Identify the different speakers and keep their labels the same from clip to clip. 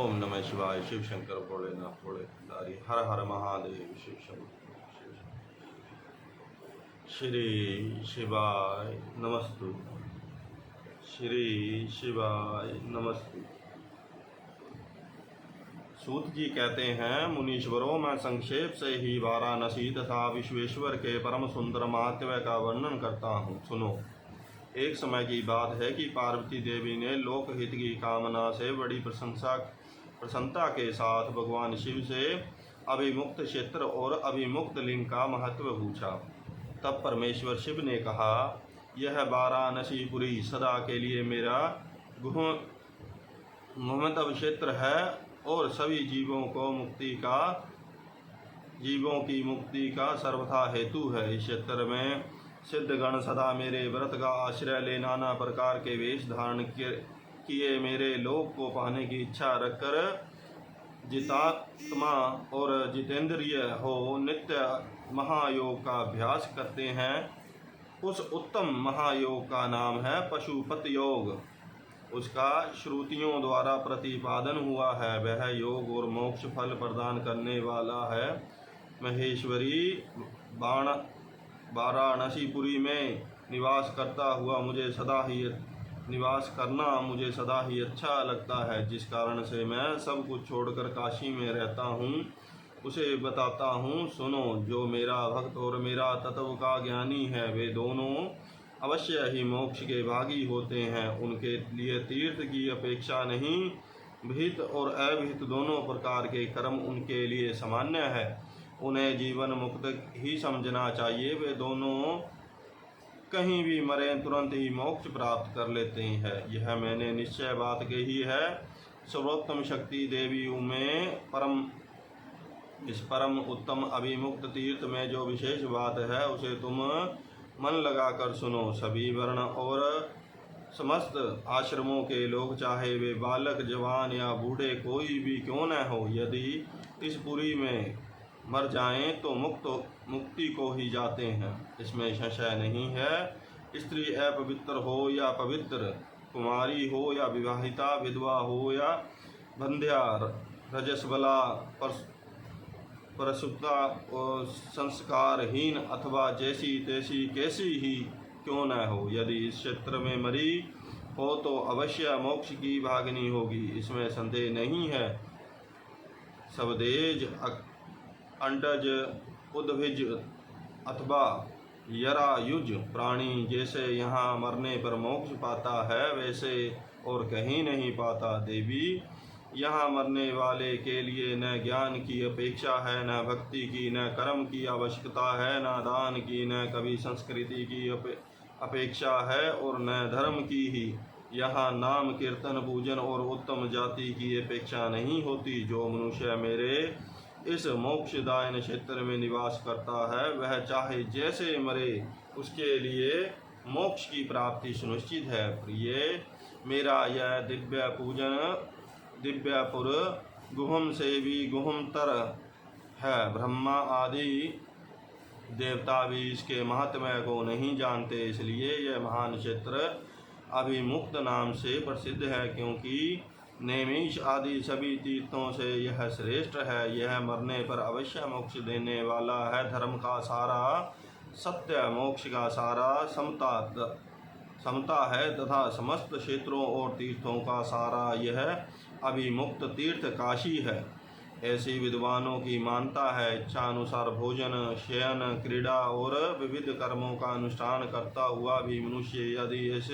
Speaker 1: ओम नमः शिवाय। शिव शंकर भोलेनाथ भोलेदारी। हर हर महादेव। शिव शंकर। श्री शिवाय नमस्तु। श्री शिवाय नमस्तु। सूत जी कहते हैं, मुनीश्वरों, मैं संक्षेप से ही वाराणसी तथा विश्वेश्वर के परम सुंदर महात्म्य का वर्णन करता हूँ, सुनो। एक समय की बात है कि पार्वती देवी ने लोकहित की कामना से बड़ी प्रसन्नता के साथ भगवान शिव से अभिमुक्त क्षेत्र और अभिमुक्त लिंग का महत्व पूछा। तब परमेश्वर शिव ने कहा, यह वाराणसीपुरी सदा के लिए मेरा गुहमतव क्षेत्र है और सभी जीवों की मुक्ति का सर्वथा हेतु है। इस क्षेत्र में सिद्धगण सदा मेरे व्रत का आश्रय ले नाना प्रकार के वेश धारण किए मेरे लोक को पाने की इच्छा रखकर जितात्मा और जितेंद्रिय हो नित्य महायोग का अभ्यास करते हैं। उस उत्तम महायोग का नाम है पशुपत योग। उसका श्रुतियों द्वारा प्रतिपादन हुआ है। वह योग और मोक्ष फल प्रदान करने वाला है। महेश्वरी वाराणसीपुरी में निवास करना मुझे सदा ही अच्छा लगता है। जिस कारण से मैं सब कुछ छोड़कर काशी में रहता हूँ, उसे बताता हूँ, सुनो। जो मेरा भक्त और मेरा तत्व का ज्ञानी है, वे दोनों अवश्य ही मोक्ष के भागी होते हैं। उनके लिए तीर्थ की अपेक्षा नहीं, विहित और अविहित दोनों प्रकार के कर्म उनके लिए सामान्य है। उन्हें जीवन मुक्त ही समझना चाहिए। वे दोनों कहीं भी मरे तुरंत ही मोक्ष प्राप्त कर लेते हैं। यह मैंने निश्चय बात कही है। सर्वोत्तम शक्ति देवियों में इस परम उत्तम अभिमुक्त तीर्थ में जो विशेष बात है, उसे तुम मन लगाकर सुनो। सभी वर्ण और समस्त आश्रमों के लोग, चाहे वे बालक, जवान या बूढ़े कोई भी क्यों न हो, यदि इस पुरी में मर जाएं तो मुक्ति को ही जाते हैं, इसमें संशय नहीं है। स्त्री अपवित्र हो या पवित्र, कुमारी हो या विवाहिता, विधवा हो या बंध्या, रजस्वला, परसुप्ता और संस्कारहीन अथवा जैसी तैसी कैसी ही क्यों न हो, यदि इस क्षेत्र में मरी हो तो अवश्य मोक्ष की भागिनी होगी, इसमें संदेह नहीं है। सबदेज, अंडज, उद्भिज अथवा यरायुज प्राणी जैसे यहाँ मरने पर मोक्ष पाता है, वैसे और कहीं नहीं पाता। देवी, यहाँ मरने वाले के लिए न ज्ञान की अपेक्षा है, न भक्ति की, न कर्म की आवश्यकता है, न दान की, न कभी संस्कृति की अपेक्षा है और न धर्म की ही। यहाँ नाम कीर्तन, पूजन और उत्तम जाति की अपेक्षा नहीं होती। जो मनुष्य मेरे इस मोक्षदायन क्षेत्र में निवास करता है, वह चाहे जैसे मरे, उसके लिए मोक्ष की प्राप्ति सुनिश्चित है। प्रिय, मेरा यह दिव्यपुर गुहम से भी गुहमतर है। ब्रह्मा आदि देवता भी इसके महात्म्य को नहीं जानते, इसलिए यह महान क्षेत्र अभिमुक्त नाम से प्रसिद्ध है, क्योंकि नैमिष आदि सभी तीर्थों से यह श्रेष्ठ है। यह मरने पर अवश्य मोक्ष देने वाला है। धर्म का सारा सत्य, मोक्ष का सारा समता है तथा समस्त क्षेत्रों और तीर्थों का सारा यह अभिमुक्त तीर्थ काशी है। ऐसी विद्वानों की मानता है। इच्छा अनुसार भोजन, शयन, क्रीड़ा और विविध कर्मों का अनुष्ठान करता हुआ भी मनुष्य यदि इस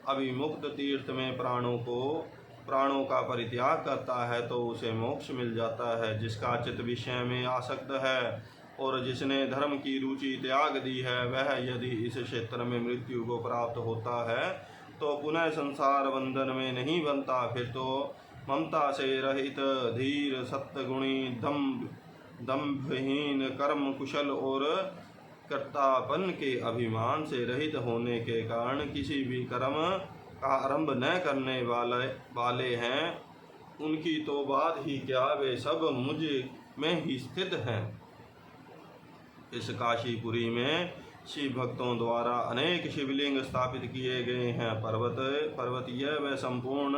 Speaker 1: अभिमुक्त तीर्थ में प्राणों का परित्याग करता है तो उसे मोक्ष मिल जाता है। जिसका चित्त विषय में आसक्त है और जिसने धर्म की रुचि त्याग दी है, वह यदि इस क्षेत्र में मृत्यु को प्राप्त होता है तो पुनः संसार बंधन में नहीं बनता। फिर तो ममता से रहित, धीर, सत्गुणी, दंभहीन, कर्म कुशल और कर्तापन के अभिमान से रहित होने के कारण किसी भी कर्म का आरंभ न करने वाले हैं। उनकी तो बात ही क्या, वे सब मुझ में ही स्थित हैं। इस काशीपुरी में शिव भक्तों द्वारा अनेक शिवलिंग स्थापित किए गए हैं। पर्वतीय व संपूर्ण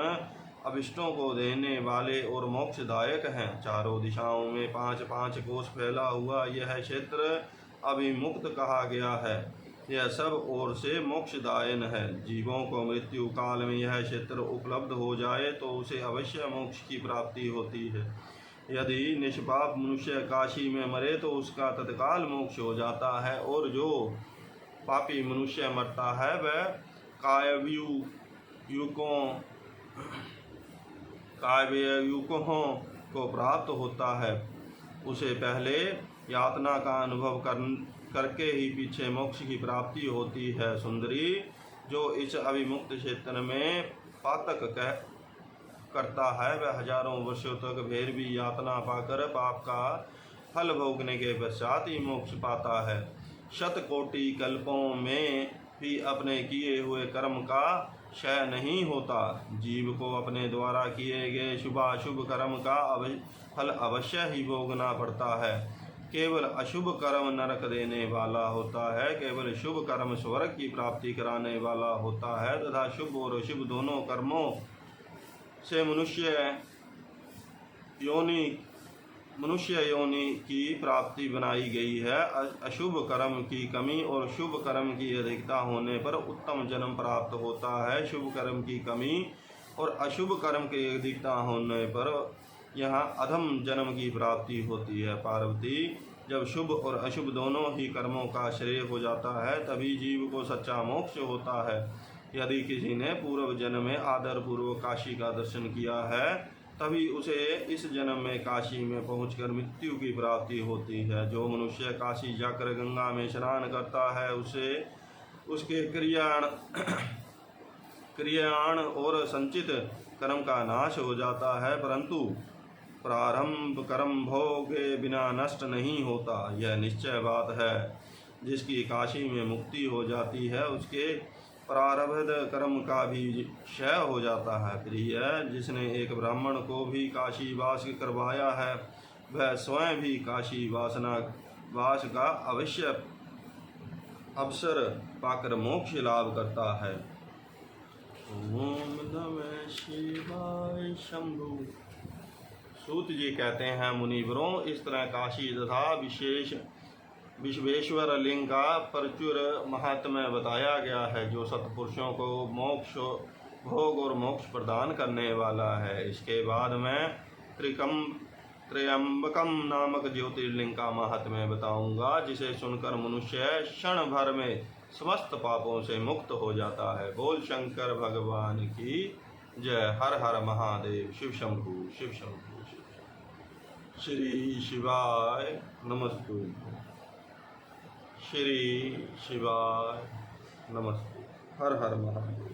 Speaker 1: अभिष्टों को देने वाले और मोक्षदायक हैं। चारों दिशाओं में 5-5 कोस फैला हुआ यह क्षेत्र अभिमुक्त कहा गया है। यह सब ओर से मोक्षदायन है। जीवों को मृत्यु काल में यह क्षेत्र उपलब्ध हो जाए तो उसे अवश्य मोक्ष की प्राप्ति होती है। यदि निष्पाप मनुष्य काशी में मरे तो उसका तत्काल मोक्ष हो जाता है, और जो पापी मनुष्य मरता है वह काव्ययुकों को प्राप्त होता है। उसे पहले यातना का अनुभव करके ही पीछे मोक्ष की प्राप्ति होती है। सुंदरी, जो इस अभिमुक्त क्षेत्र में पातक करता है वह हजारों वर्षों तक फिर भी यातना पाकर पाप का फल भोगने के पश्चात ही मोक्ष पाता है। शतकोटि कल्पों में भी अपने किए हुए कर्म का क्षय नहीं होता। जीव को अपने द्वारा किए गए शुभाशुभ कर्म का फल अवश्य ही भोगना पड़ता है। केवल अशुभ कर्म नरक देने वाला होता है, केवल शुभ कर्म स्वर्ग की प्राप्ति कराने वाला होता है तथा शुभ और अशुभ दोनों कर्मों से मनुष्य योनि की प्राप्ति बनाई गई है। अशुभ कर्म की कमी और शुभ कर्म की अधिकता होने पर उत्तम जन्म प्राप्त होता है। शुभ कर्म की कमी और अशुभ कर्म की अधिकता होने पर यहाँ अधम जन्म की प्राप्ति होती है। पार्वती, जब शुभ और अशुभ दोनों ही कर्मों का श्रेय हो जाता है तभी जीव को सच्चा मोक्ष होता है। यदि किसी ने पूर्व जन्म में आदर पूर्वक काशी का दर्शन किया है तभी उसे इस जन्म में काशी में पहुंचकर मृत्यु की प्राप्ति होती है। जो मनुष्य काशी जाकर गंगा में स्नान करता है उसे उसके क्रियाण और संचित कर्म का नाश हो जाता है, परंतु प्रारंभ कर्म भोगे बिना नष्ट नहीं होता। यह निश्चय बात है। जिसकी काशी में मुक्ति हो जाती है उसके प्रारब्ध कर्म का भी क्षय हो जाता है। प्रिय, जिसने एक ब्राह्मण को भी काशी वास करवाया है वह स्वयं भी काशी वास का अवश्य अवसर पाकर मोक्ष लाभ करता है। ओम नमः शिवाय शंभु। सूत जी कहते हैं, मुनिवरों, इस तरह काशी तथा विश्वेश्वर लिंग का प्रचुर महात्म्य बताया गया है, जो सत्पुरुषों को मोक्ष भोग और मोक्ष प्रदान करने वाला है। इसके बाद मैं त्र्यंबकम नामक ज्योतिर्लिंग का महात्म्य बताऊंगा, जिसे सुनकर मनुष्य क्षण भर में समस्त पापों से मुक्त हो जाता है। बोल शंकर भगवान की जय। हर हर महादेव। शिव शंभु शिव शंभु। श्री शिवाय नमस्तु। श्री शिवाय नमस्ते। हर हर महादेव।